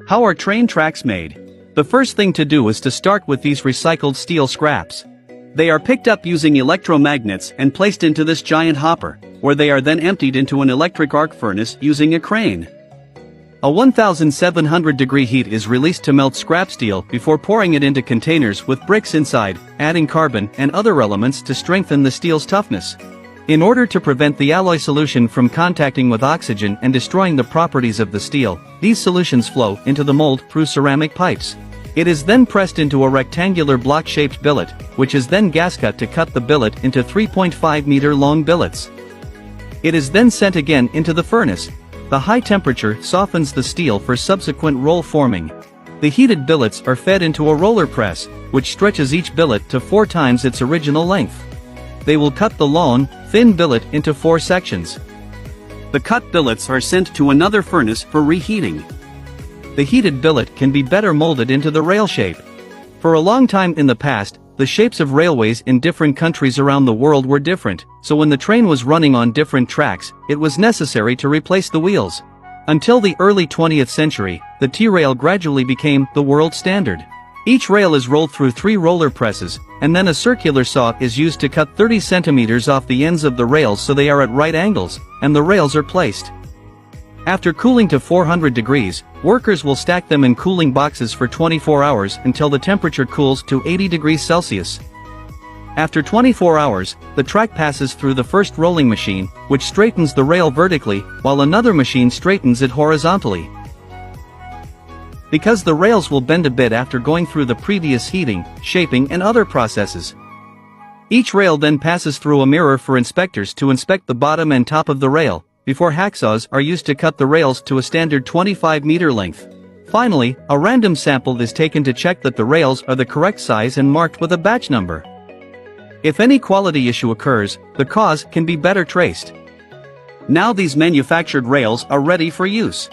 How are train tracks made? The first thing to do is to start with these recycled steel scraps. They are picked up using electromagnets and placed into this giant hopper, where they are then emptied into an electric arc furnace using a crane. A 1700-degree heat is released to melt scrap steel before pouring it into containers with bricks inside, adding carbon and other elements to strengthen the steel's toughness. In order to prevent the alloy solution from contacting with oxygen and destroying the properties of the steel, these solutions flow into the mold through ceramic pipes. It is then pressed into a rectangular block-shaped billet, which is then gas-cut to cut the billet into 3.5-meter-long billets. It is then sent again into the furnace. The high temperature softens the steel for subsequent roll forming. The heated billets are fed into a roller press, which stretches each billet to 4 times its original length. They will cut the long, thin billet into 4 sections. The cut billets are sent to another furnace for reheating. The heated billet can be better molded into the rail shape. For a long time in the past, the shapes of railways in different countries around the world were different, so when the train was running on different tracks, it was necessary to replace the wheels. Until the early 20th century, the T-rail gradually became the world standard. Each rail is rolled through 3 roller presses, and then a circular saw is used to cut 30 centimeters off the ends of the rails so they are at right angles, and the rails are placed. After cooling to 400 degrees, workers will stack them in cooling boxes for 24 hours until the temperature cools to 80 degrees Celsius. After 24 hours, the track passes through the first rolling machine, which straightens the rail vertically, while another machine straightens it horizontally. Because the rails will bend a bit after going through the previous heating, shaping and other processes. Each rail then passes through a mirror for inspectors to inspect the bottom and top of the rail, before hacksaws are used to cut the rails to a standard 25-meter length. Finally, a random sample is taken to check that the rails are the correct size and marked with a batch number. If any quality issue occurs, the cause can be better traced. Now these manufactured rails are ready for use.